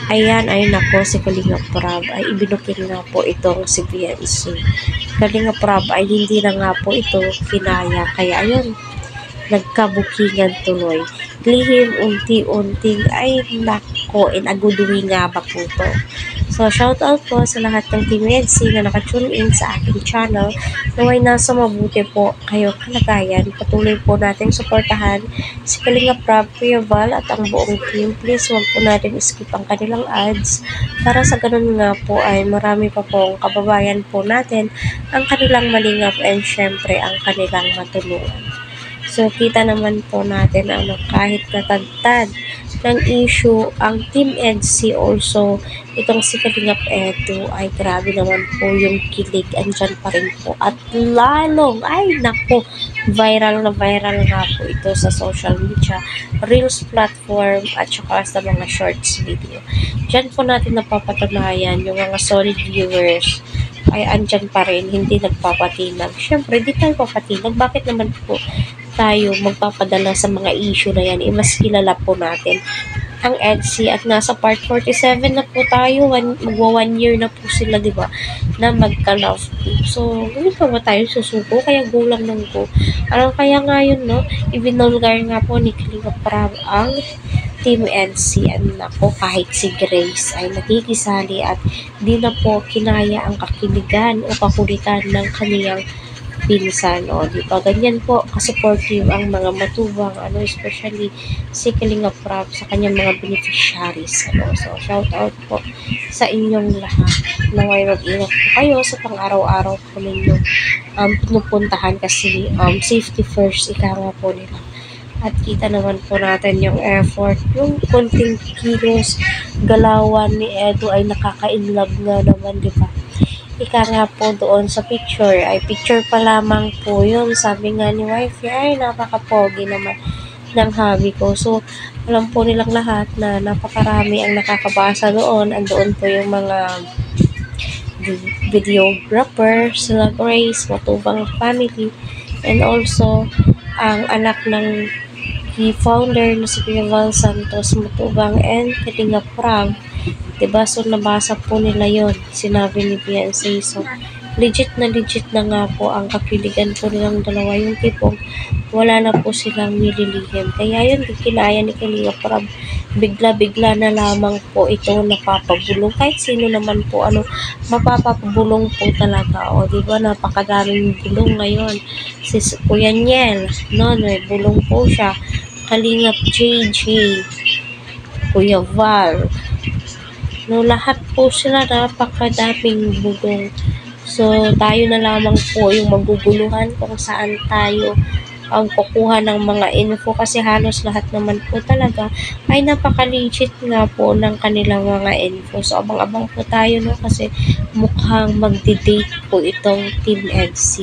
Ayan, ay nako, si Kalinga Prab ay ibinukil nga po itong si PNC. Kalinga Prab ay hindi na nga po ito kinaya. Kaya ayun, nagkabukingan tuloy. Lihim unti-unting ay nako, inaguduwi nga ba po to. So, shout out po sa lahat ng Team EDC na nakatune in sa aking channel. Naway nasa mabuti po kayo kalagayan. Patuloy po natin suportahan si Kalinga Prab, Kuya Val at ang buong team. Please huwag po natin skip ang kanilang ads para sa ganun nga po ay marami pa pong kababayan po natin ang kanilang malingap and syempre ang kanilang matulungan. So, kita naman po natin ano, kahit natagtad ng issue ang Team EDC also, itong si Kalingap Edu ay grabe naman po yung kilig, andyan pa rin po at lalong, ay nako, viral na viral nga po ito sa social media, Reels platform at saka sa mga shorts video. Diyan po natin napapatunayan yung mga solid viewers ay andyan pa rin, hindi nagpapatinag. Syempre, di tayo papatinag. Bakit naman po tayo magpapadala sa mga issue na yan? Mas kilala po natin ang EDC at nasa part 47 na po tayo. Magwa 1 year na po sila, di ba? Na magka-love team. So, hindi pa ba tayo susuko? Kaya gulang lang po. Ano kaya nga yun, no? Ibinulgar nga po ni Kalinga Prab ang Team EDC. Nako, kahit si Grace ay nakikisali at di na po kinaya ang kakiligan o kakulitan ng kaniyang pinsan. O, di ba? Ganyan po ka-supportive ang mga matubang, ano, especially si Kalinga Prab sa kanyang mga beneficiaries. Ano. So, shout out po sa inyong lahat. Naway mag-ingat po kayo sa pang-araw-araw po ninyo pinupuntahan kasi safety first, ika nga po nila. At kita naman po natin yung effort, yung konting kilos, galawan ni Edu ay nakaka-inlove nga naman, di ba? Ika nga po doon sa picture, ay picture pa lamang po yun. Sabi nga ni wife, ay napaka-pogi naman ng hobby ko. So, alam po nilang lahat na napakarami ang nakakabasa doon. Andoon po yung mga videographer, sila Grace, matubang family, and also ang anak ng founder na si Kuya Val Santos, matubang, and Kalinga Prab. Diba? So, nabasa po nila yon, sinabi ni PNC. So, legit na nga po ang kakiligan po nilang dalawa. Yung tipong wala na po silang nililihim. Kaya yun, kinaya ni Kalinga Prab. Bigla-bigla na lamang po ito napapabulong. Kahit sino naman po, ano, mapapabulong po talaga. O, diba? Napakadaming bulong ngayon. Si Kuya Niel, no, bulong po siya. Kalingap JJ, Kuya Val, no, lahat po sila napakadaming bulong. So, tayo na lamang po yung maguguluhan kung saan tayo ang kukuha ng mga info kasi halos lahat naman po talaga ay napaka-legit nga po ng kanilang mga info. So, abang-abang po tayo, no, kasi mukhang magdi-date po itong Team EDC.